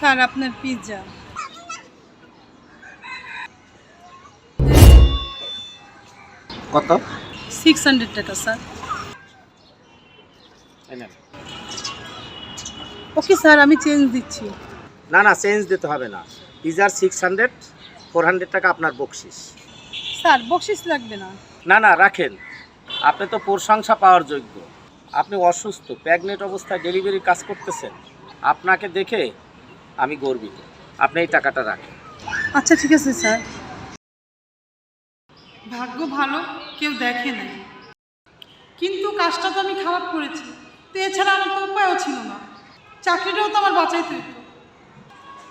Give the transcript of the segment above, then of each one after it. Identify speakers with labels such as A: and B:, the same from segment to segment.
A: Sir আপনার pizza.
B: কত?
A: 600 টাকা স্যার। ওকে স্যার, আমি চেঞ্জ দিচ্ছি।
B: না না, চেঞ্জ দিতে হবে না। পিজার 600, 400 টাকা আপনার বকশিস।
A: স্যার বকশিস লাগবে না।
B: না না, রাখেন। আপনি তো প্রশংসা পাওয়ার যোগ্য। আপনি অসুস্থ, প্রেগনেন্ট অবস্থায় ডেলিভারির কাজ করতেছেন। আপনাকে দেখে আমি গর্বিত। আপনি এই টাকাটা রাখেন।
A: আচ্ছা ঠিক আছে স্যার। ভাগ্য ভালো, কেউ দেখে নাই, কিন্তু কাজটা তো আমি খারাপ করেছি। তো এছাড়া আমার তো উপায়ও ছিল না। চাকরিটাও তো আমার বাঁচাইতে হতো,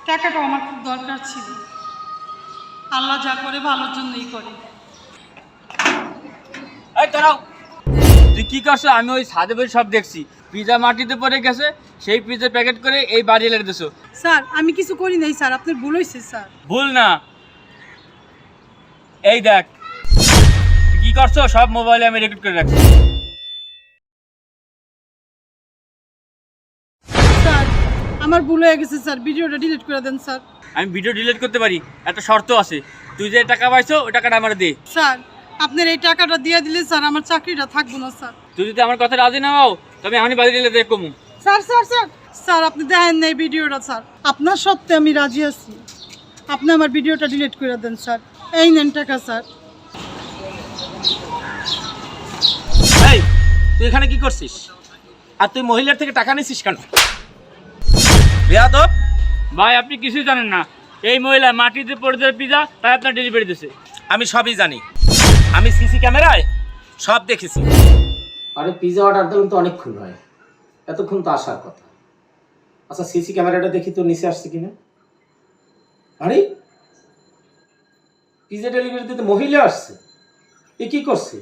A: টাকাটাও আমার খুব দরকার ছিল। আল্লাহ যা করে ভালোর জন্যই করে।
C: এই দাঁড়াও, তুই কি করছো? আমি ওই ছাদে বসে সব দেখছি। পিজা মাটিতে পড়ে গেছে, সেই পিজা প্যাকেট করে এই বাড়ি এনে দিছো।
A: স্যার আমি কিছু করি নাই স্যার, আপনার ভুল হয়েছে স্যার।
C: ভুল না, এই দেখ তুই কি করছো, সব মোবাইলে আমি রেকর্ড করে রাখছি।
A: স্যার আমার ভুল হয়ে গেছে স্যার, ভিডিওটা ডিলিট করে দেন স্যার।
C: আমি ভিডিও ডিলিট করতে পারি, একটা শর্ত আছে। তুই যে টাকা পাইছো ওই টাকাটা আমার দে।
A: স্যার আপনার এই টাকাটা দিয়ে দিলে স্যার আমার চাকরিটা থাকবো না স্যার।
C: তুই যদি আমার কথা রাজি না হও তবে আমি বাড়ি দিলে দেখ কমু।
A: স্যার স্যার স্যার স্যার আপনি দেখেন নাই ভিডিওটা স্যার, আপনার সত্ত্বে আমি রাজি আছি। আপনি আমার ভিডিওটা ডিলিট করে দেন স্যার। এই নেন টাকা স্যার।
B: এই, তুই এখানে কি করছিস? আর তুই মহিলার থেকে টাকা নিছিস কেন? বেয়াদব!
C: ভাই আপনি কিছুই জানেন না, এই মহিলা মাটিতে পড়ে যায় পিজা, তাই আপনার ডেলিভারি দিছে।
B: আমি সবই জানি, আমি সিসি ক্যামেরায় সব দেখেছি। আরে পিজা অর্ডার দিলাম তো অনেকক্ষণ হয়, এতক্ষণ তো আসার কথা। আচ্ছা সিসি ক্যামেরাটা দেখি তো নিচে আসছে কিনা। আরে পিজা ডেলিভারি দিতে মহিলা আসছে, এ কি করছে?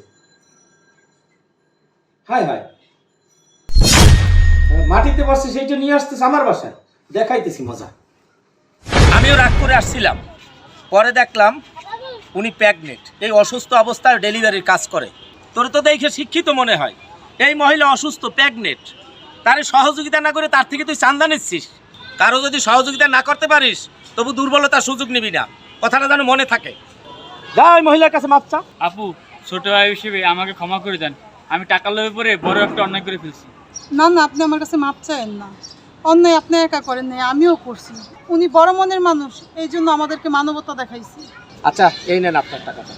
B: হায় হায়, মাটিতে বসছে সেইটা নিয়ে আসতেছে আমার বাসায়, দেখাইতেছি মজা। আমিও রাগ করে আসছিলাম, পরে দেখলাম উনি প্রেগনেন্ট, এই অসুস্থ অবস্থায় ডেলিভারির কাজ করে। তোর তো দেখে শিক্ষিত মনে হয়। এই মহিলা অসুস্থ, প্রেগনেন্ট, তার সহযোগিতা না করে তার থেকে তুই চান্দা নিচ্ছিস। কারো যদি সহযোগিতা না করতে পারিস তবু দুর্বলতার সুযোগ নিবি না, কথাটা যেন মনে থাকে। যা ওই মহিলার কাছে মাপ চা।
C: আপু, ছোট ভাই হিসেবে আমাকে ক্ষমা করে দেন। আমি টাকার লোভে পড়ে বড় একটা অন্যায় করে ফেলছি।
A: না না, আপনি আমার কাছে মাপ চাইেন না। অন্যায় আপনি একা করেন নাই, আমিও করছি। উনি বড় মনের মানুষ, এই জন্য আমাদেরকে মানবতা দেখাইছে।
B: আচ্ছা এই নেন আপনার টাকাটা।